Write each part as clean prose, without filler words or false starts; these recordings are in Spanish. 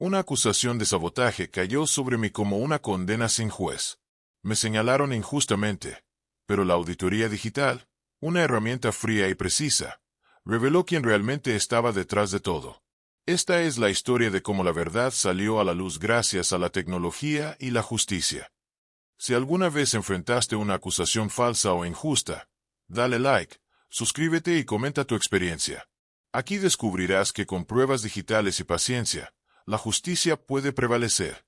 Una acusación de sabotaje cayó sobre mí como una condena sin juez. Me señalaron injustamente, pero la auditoría digital, una herramienta fría y precisa, reveló quién realmente estaba detrás de todo. Esta es la historia de cómo la verdad salió a la luz gracias a la tecnología y la justicia. Si alguna vez enfrentaste una acusación falsa o injusta, dale like, suscríbete y comenta tu experiencia. Aquí descubrirás que con pruebas digitales y paciencia, la justicia puede prevalecer.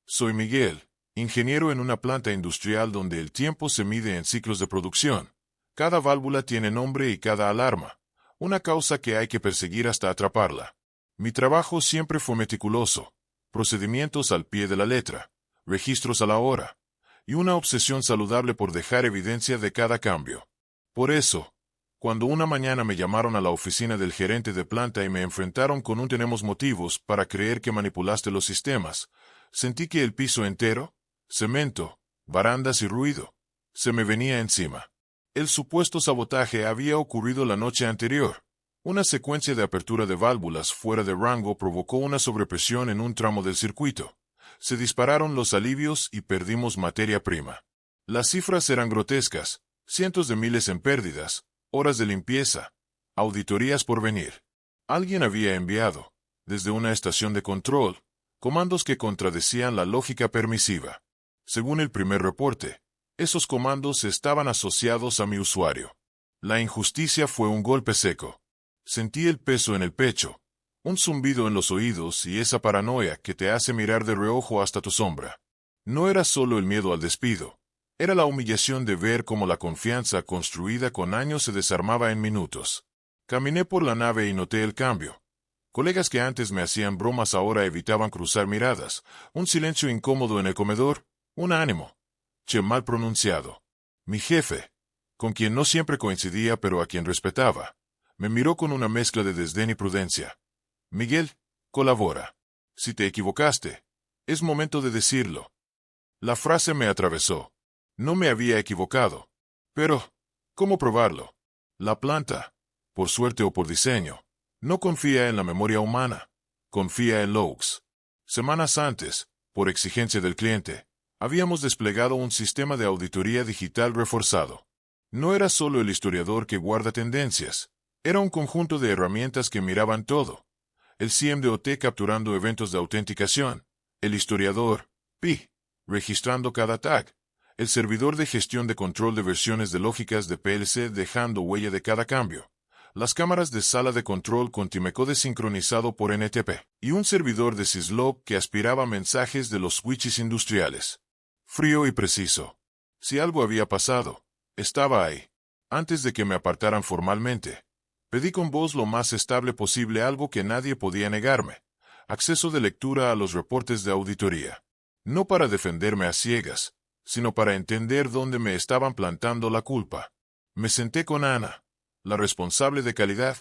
Soy Miguel, ingeniero en una planta industrial donde el tiempo se mide en ciclos de producción. Cada válvula tiene nombre y cada alarma, una causa que hay que perseguir hasta atraparla. Mi trabajo siempre fue meticuloso, procedimientos al pie de la letra, registros a la hora, y una obsesión saludable por dejar evidencia de cada cambio. Por eso, cuando una mañana me llamaron a la oficina del gerente de planta y me enfrentaron con un "tenemos motivos para creer que manipulaste los sistemas", sentí que el piso entero, cemento, barandas y ruido, se me venía encima. El supuesto sabotaje había ocurrido la noche anterior. Una secuencia de apertura de válvulas fuera de rango provocó una sobrepresión en un tramo del circuito. Se dispararon los alivios y perdimos materia prima. Las cifras eran grotescas, cientos de miles en pérdidas, horas de limpieza, auditorías por venir. Alguien había enviado, desde una estación de control, comandos que contradecían la lógica permisiva. Según el primer reporte, esos comandos estaban asociados a mi usuario. La injusticia fue un golpe seco. Sentí el peso en el pecho, un zumbido en los oídos y esa paranoia que te hace mirar de reojo hasta tu sombra. No era solo el miedo al despido, era la humillación de ver cómo la confianza construida con años se desarmaba en minutos. Caminé por la nave y noté el cambio. Colegas que antes me hacían bromas ahora evitaban cruzar miradas, un silencio incómodo en el comedor, un ánimo, che mal pronunciado. Mi jefe, con quien no siempre coincidía pero a quien respetaba, me miró con una mezcla de desdén y prudencia. Miguel, colabora. Si te equivocaste, es momento de decirlo. La frase me atravesó. No me había equivocado. Pero, ¿cómo probarlo? La planta, por suerte o por diseño, no confía en la memoria humana, confía en logs. Semanas antes, por exigencia del cliente, habíamos desplegado un sistema de auditoría digital reforzado. No era solo el historiador que guarda tendencias, era un conjunto de herramientas que miraban todo. El CMDOT capturando eventos de autenticación, el historiador, PI, registrando cada tag, el servidor de gestión de control de versiones de lógicas de PLC dejando huella de cada cambio, las cámaras de sala de control con timecode sincronizado por NTP, y un servidor de syslog que aspiraba mensajes de los switches industriales. Frío y preciso. Si algo había pasado, estaba ahí. Antes de que me apartaran formalmente, pedí con voz lo más estable posible algo que nadie podía negarme: acceso de lectura a los reportes de auditoría. No para defenderme a ciegas, sino para entender dónde me estaban plantando la culpa. Me senté con Ana, la responsable de calidad,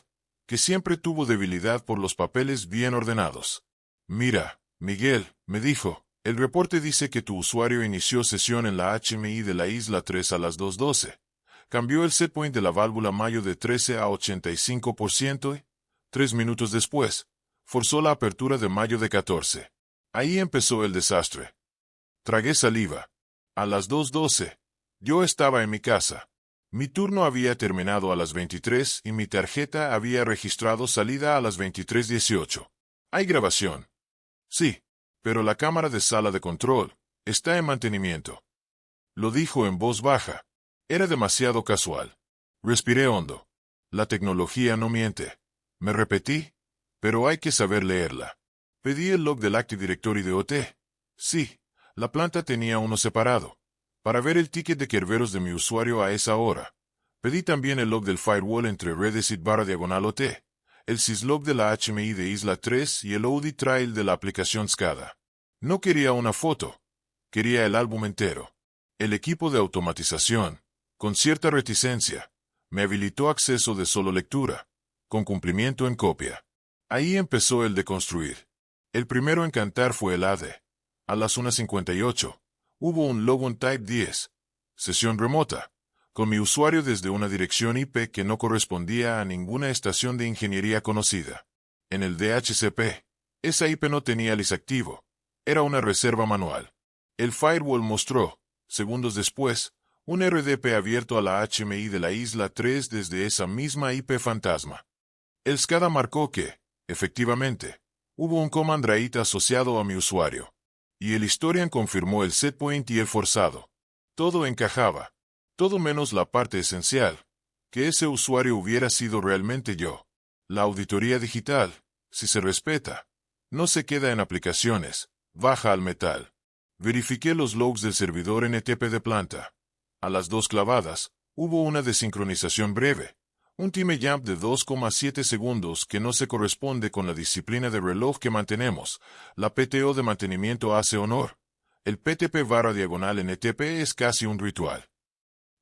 que siempre tuvo debilidad por los papeles bien ordenados. Mira, Miguel, me dijo, el reporte dice que tu usuario inició sesión en la HMI de la Isla 3 a las 2:12. Cambió el setpoint de la válvula mayo de 13 a 85% y, 3 minutos después, forzó la apertura de mayo de 14. Ahí empezó el desastre. Tragué saliva. A las 2:12, yo estaba en mi casa. Mi turno había terminado a las 23 y mi tarjeta había registrado salida a las 23:18. ¿Hay grabación? Sí, pero la cámara de sala de control está en mantenimiento. Lo dijo en voz baja. Era demasiado casual. Respiré hondo. La tecnología no miente. Me repetí, pero hay que saber leerla. Pedí el log del Active Directory de OT. Sí, la planta tenía uno separado, para ver el ticket de Kerberos de mi usuario a esa hora. Pedí también el log del firewall entre redesit/OT, el syslog de la HMI de Isla 3 y el audit trail de la aplicación SCADA. No quería una foto, quería el álbum entero. El equipo de automatización, con cierta reticencia, me habilitó acceso de solo lectura, con cumplimiento en copia. Ahí empezó el de construir. El primero en cantar fue el AD. A las 1:58, hubo un Logon Type 10, sesión remota, con mi usuario desde una dirección IP que no correspondía a ninguna estación de ingeniería conocida. En el DHCP, Esa IP no tenía LIS activo. Era una reserva manual. El firewall mostró, segundos después, un RDP abierto a la HMI de la isla 3 desde esa misma IP fantasma. El SCADA marcó que, efectivamente, hubo un command write asociado a mi usuario. Y el historian confirmó el setpoint y el forzado. Todo encajaba. Todo menos la parte esencial, que ese usuario hubiera sido realmente yo. La auditoría digital, si se respeta, no se queda en aplicaciones, baja al metal. Verifiqué los logs del servidor NTP de planta. A las 2 clavadas, hubo una desincronización breve. Un time jump de 2,7 segundos que no se corresponde con la disciplina de reloj que mantenemos. La PTO de mantenimiento hace honor. El PTP/NTP es casi un ritual.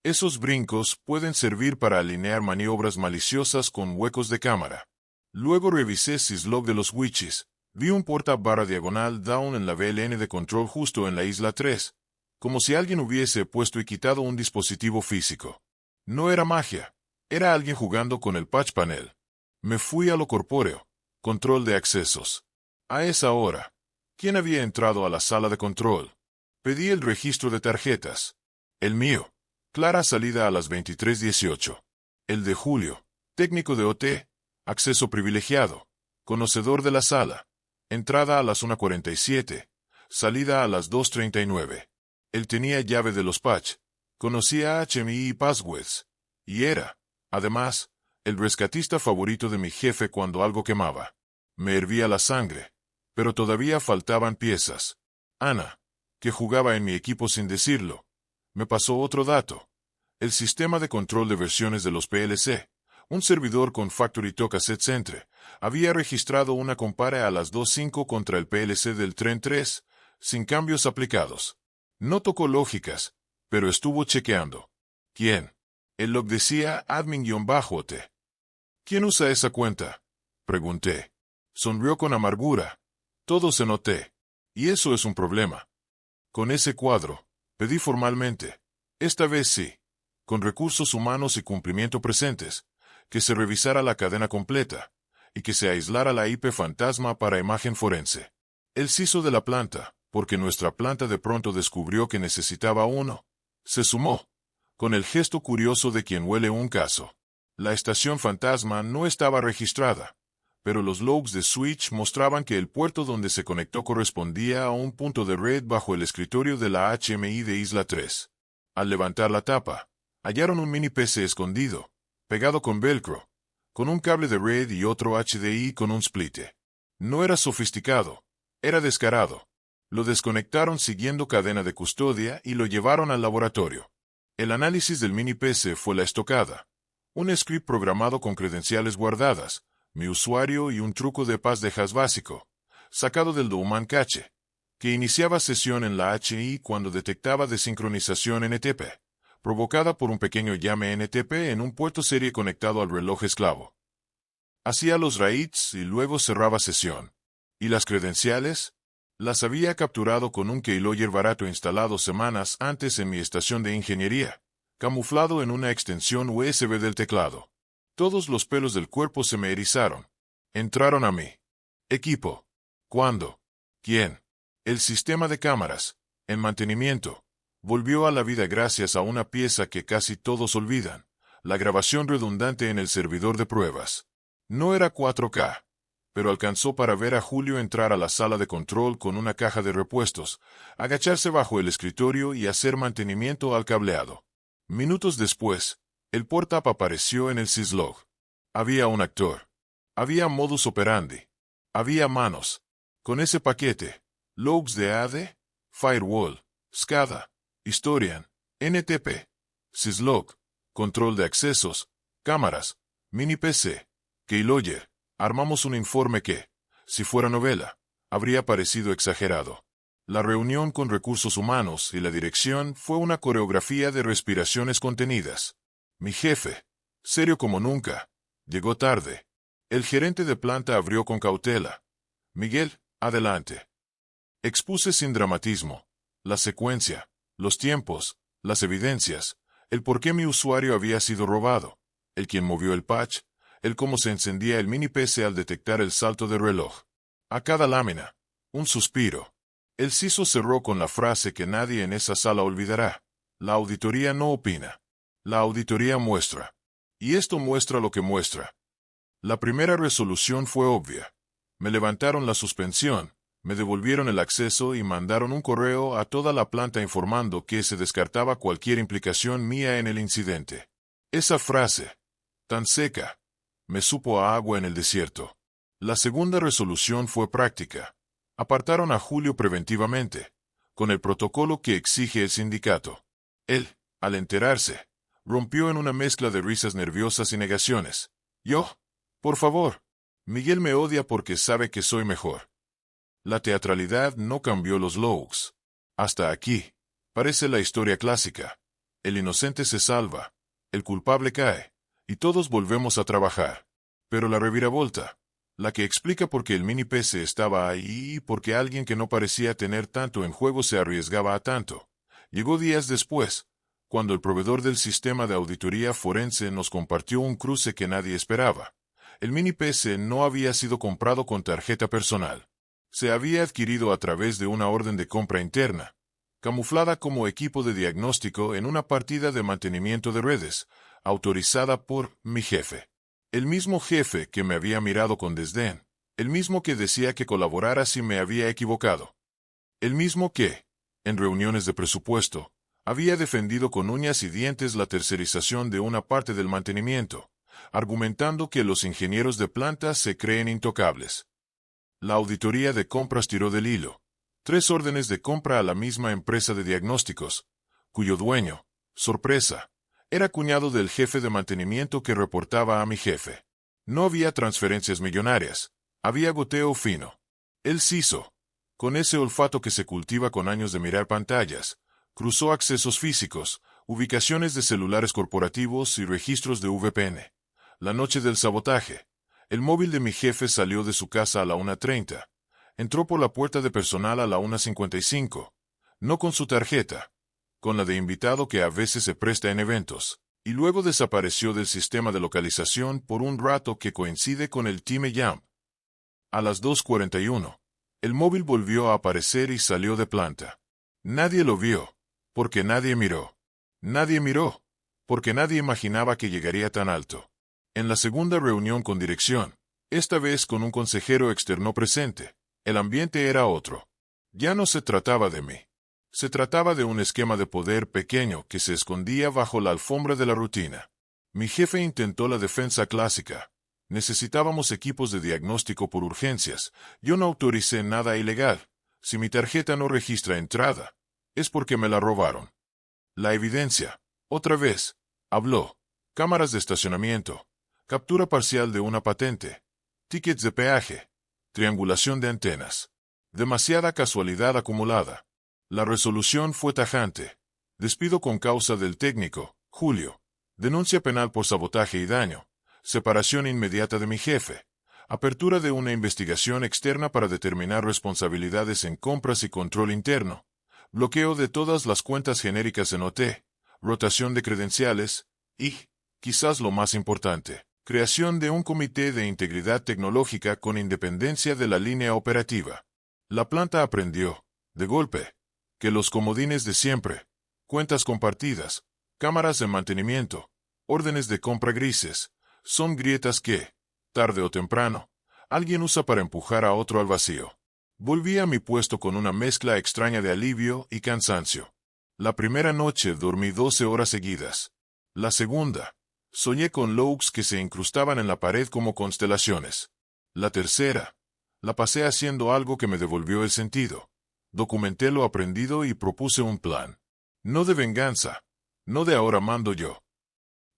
Esos brincos pueden servir para alinear maniobras maliciosas con huecos de cámara. Luego revisé syslog de los witches. Vi un porta/down en la VLN de control justo en la isla 3, como si alguien hubiese puesto y quitado un dispositivo físico. No era magia, era alguien jugando con el patch panel. Me fui a lo corpóreo, control de accesos. A esa hora, ¿quién había entrado a la sala de control? Pedí el registro de tarjetas. El mío. Clara salida a las 23:18. El de Julio, técnico de OT, acceso privilegiado, conocedor de la sala. Entrada a las 1:47, salida a las 2:39. Él tenía llave de los patch, conocía HMI y passwords, y era, además, el rescatista favorito de mi jefe cuando algo quemaba. Me hervía la sangre, pero todavía faltaban piezas. Ana, que jugaba en mi equipo sin decirlo, me pasó otro dato. El sistema de control de versiones de los PLC, un servidor con Factory Tocassette Centre, había registrado una compare a las 2.5 contra el PLC del Tren 3, sin cambios aplicados. No tocó lógicas, pero estuvo chequeando. ¿Quién? El log decía admin-OT. ¿Quién usa esa cuenta? Pregunté. Sonrió con amargura. Todos en OT. Y eso es un problema. Con ese cuadro, pedí formalmente, esta vez sí, con recursos humanos y cumplimiento presentes, que se revisara la cadena completa, y que se aislara la IP fantasma para imagen forense. El CISO de la planta, porque nuestra planta de pronto descubrió que necesitaba uno, se sumó, con el gesto curioso de quien huele un caso. La estación fantasma no estaba registrada, pero los logs de switch mostraban que el puerto donde se conectó correspondía a un punto de red bajo el escritorio de la HMI de Isla 3. Al levantar la tapa, hallaron un mini PC escondido, pegado con velcro, con un cable de red y otro HDI con un splitter. No era sofisticado, era descarado. Lo desconectaron siguiendo cadena de custodia y lo llevaron al laboratorio. El análisis del mini PC fue la estocada. Un script programado con credenciales guardadas, mi usuario y un truco de paz de hash básico, sacado del Douman Cache, que iniciaba sesión en la HI cuando detectaba desincronización NTP, provocada por un pequeño llame NTP en un puerto serie conectado al reloj esclavo. Hacía los writes y luego cerraba sesión. ¿Y las credenciales? Las había capturado con un keylogger barato instalado semanas antes en mi estación de ingeniería, camuflado en una extensión USB del teclado. Todos los pelos del cuerpo se me erizaron. Entraron a mí. Equipo. ¿Cuándo? ¿Quién? El sistema de cámaras, en mantenimiento, volvió a la vida gracias a una pieza que casi todos olvidan, la grabación redundante en el servidor de pruebas. No era 4K, pero alcanzó para ver a Julio entrar a la sala de control con una caja de repuestos, agacharse bajo el escritorio y hacer mantenimiento al cableado. Minutos después, el port-up apareció en el syslog. Había un actor. Había modus operandi. Había manos. Con ese paquete, logs de AD, firewall, SCADA, historian, NTP, syslog, control de accesos, cámaras, mini PC, keylogger. Armamos un informe que, si fuera novela, habría parecido exagerado. La reunión con recursos humanos y la dirección fue una coreografía de respiraciones contenidas. Mi jefe, serio como nunca, llegó tarde. El gerente de planta abrió con cautela. Miguel, adelante. Expuse sin dramatismo la secuencia, los tiempos, las evidencias, el por qué mi usuario había sido robado, el quien movió el patch, el cómo se encendía el mini PC al detectar el salto de reloj. A cada lámina, un suspiro. El CISO cerró con la frase que nadie en esa sala olvidará. La auditoría no opina. La auditoría muestra. Y esto muestra lo que muestra. La primera resolución fue obvia. Me levantaron la suspensión, me devolvieron el acceso y mandaron un correo a toda la planta informando que se descartaba cualquier implicación mía en el incidente. Esa frase, tan seca, me supo a agua en el desierto. La segunda resolución fue práctica. Apartaron a Julio preventivamente, con el protocolo que exige el sindicato. Él, al enterarse, rompió en una mezcla de risas nerviosas y negaciones. Por favor, Miguel me odia porque sabe que soy mejor. La teatralidad no cambió los Loucks. Hasta aquí, parece la historia clásica. El inocente se salva, el culpable cae, y todos volvemos a trabajar. Pero la reviravolta, la que explica por qué el mini PC estaba ahí y por qué alguien que no parecía tener tanto en juego se arriesgaba a tanto, llegó días después, cuando el proveedor del sistema de auditoría forense nos compartió un cruce que nadie esperaba. El mini PC no había sido comprado con tarjeta personal. Se había adquirido a través de una orden de compra interna, camuflada como equipo de diagnóstico en una partida de mantenimiento de redes, autorizada por mi jefe. El mismo jefe que me había mirado con desdén, el mismo que decía que colaborara si me había equivocado. El mismo que, en reuniones de presupuesto, había defendido con uñas y dientes la tercerización de una parte del mantenimiento, argumentando que los ingenieros de planta se creen intocables. La auditoría de compras tiró del hilo. 3 órdenes de compra a la misma empresa de diagnósticos, cuyo dueño, sorpresa, era cuñado del jefe de mantenimiento que reportaba a mi jefe. No había transferencias millonarias, había goteo fino. El CISO, con ese olfato que se cultiva con años de mirar pantallas, cruzó accesos físicos, ubicaciones de celulares corporativos y registros de VPN. La noche del sabotaje, el móvil de mi jefe salió de su casa a la 1:30. Entró por la puerta de personal a la 1:55. No con su tarjeta, con la de invitado que a veces se presta en eventos, y luego desapareció del sistema de localización por un rato que coincide con el time jump. A las 2:41, el móvil volvió a aparecer y salió de planta. Nadie lo vio, porque nadie miró. Nadie miró, porque nadie imaginaba que llegaría tan alto. En la segunda reunión con dirección, esta vez con un consejero externo presente, el ambiente era otro. Ya no se trataba de mí. Se trataba de un esquema de poder pequeño que se escondía bajo la alfombra de la rutina. Mi jefe intentó la defensa clásica. Necesitábamos equipos de diagnóstico por urgencias. Yo no autoricé nada ilegal. Si mi tarjeta no registra entrada, es porque me la robaron. La evidencia, otra vez, habló. Cámaras de estacionamiento, captura parcial de una patente, tickets de peaje, triangulación de antenas. Demasiada casualidad acumulada. La resolución fue tajante. Despido con causa del técnico, Julio. Denuncia penal por sabotaje y daño. Separación inmediata de mi jefe. Apertura de una investigación externa para determinar responsabilidades en compras y control interno. Bloqueo de todas las cuentas genéricas en OT. Rotación de credenciales. Y, quizás lo más importante, creación de un comité de integridad tecnológica con independencia de la línea operativa. La planta aprendió, de golpe, que los comodines de siempre, cuentas compartidas, cámaras de mantenimiento, órdenes de compra grises, son grietas que, tarde o temprano, alguien usa para empujar a otro al vacío. Volví a mi puesto con una mezcla extraña de alivio y cansancio. La primera noche dormí 12 horas seguidas. La segunda, soñé con Loucks que se incrustaban en la pared como constelaciones. La tercera, la pasé haciendo algo que me devolvió el sentido. Documenté lo aprendido y propuse un plan. No de venganza, no de ahora mando yo.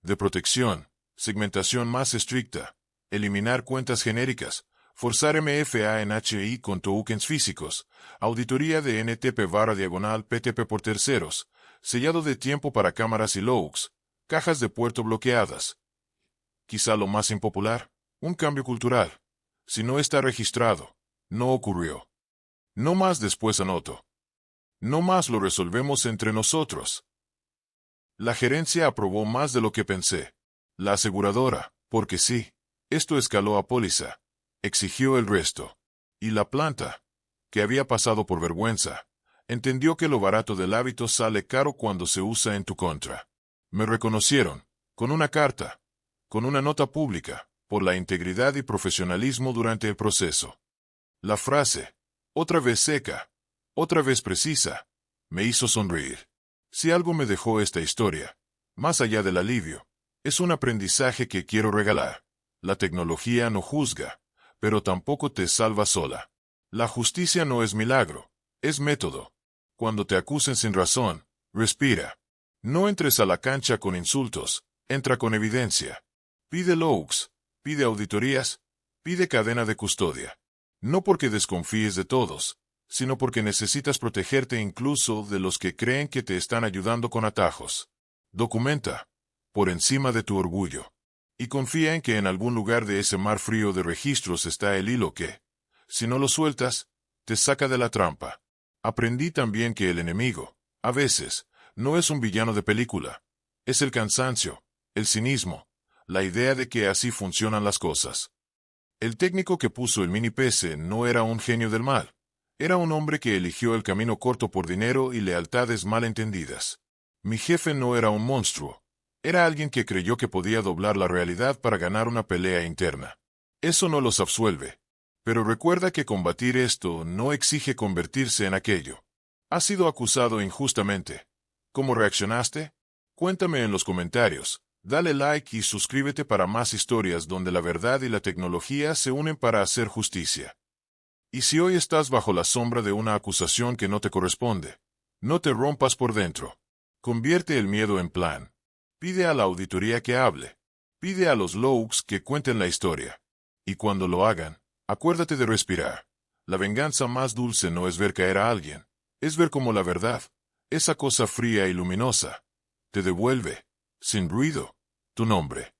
De protección, segmentación más estricta, eliminar cuentas genéricas, forzar MFA en HI con tokens físicos, auditoría de NTP/PTP por terceros, sellado de tiempo para cámaras y Loucks, cajas de puerto bloqueadas. Quizá lo más impopular, un cambio cultural. Si no está registrado, no ocurrió. No más después anoto. No más lo resolvemos entre nosotros. La gerencia aprobó más de lo que pensé. La aseguradora, porque sí, esto escaló a póliza, exigió el resto. Y la planta, que había pasado por vergüenza, entendió que lo barato del hábito sale caro cuando se usa en tu contra. Me reconocieron, con una carta, con una nota pública, por la integridad y profesionalismo durante el proceso. La frase, otra vez seca, otra vez precisa, me hizo sonreír. Si algo me dejó esta historia, más allá del alivio, es un aprendizaje que quiero regalar. La tecnología no juzga, pero tampoco te salva sola. La justicia no es milagro, es método. Cuando te acusen sin razón, respira. No entres a la cancha con insultos, entra con evidencia. Pide logs, pide auditorías, pide cadena de custodia. No porque desconfíes de todos, sino porque necesitas protegerte incluso de los que creen que te están ayudando con atajos. Documenta, por encima de tu orgullo. Y confía en que en algún lugar de ese mar frío de registros está el hilo que, si no lo sueltas, te saca de la trampa. Aprendí también que el enemigo, a veces, no es un villano de película. Es el cansancio, el cinismo, la idea de que así funcionan las cosas. El técnico que puso el mini PC no era un genio del mal. Era un hombre que eligió el camino corto por dinero y lealtades mal entendidas. Mi jefe no era un monstruo. Era alguien que creyó que podía doblar la realidad para ganar una pelea interna. Eso no los absuelve. Pero recuerda que combatir esto no exige convertirse en aquello. Has sido acusado injustamente. ¿Cómo reaccionaste? Cuéntame en los comentarios. Dale like y suscríbete para más historias donde la verdad y la tecnología se unen para hacer justicia. Y si hoy estás bajo la sombra de una acusación que no te corresponde, no te rompas por dentro. Convierte el miedo en plan. Pide a la auditoría que hable. Pide a los logs que cuenten la historia. Y cuando lo hagan, acuérdate de respirar. La venganza más dulce no es ver caer a alguien, es ver cómo la verdad, esa cosa fría y luminosa, te devuelve, sin ruido, tu nombre.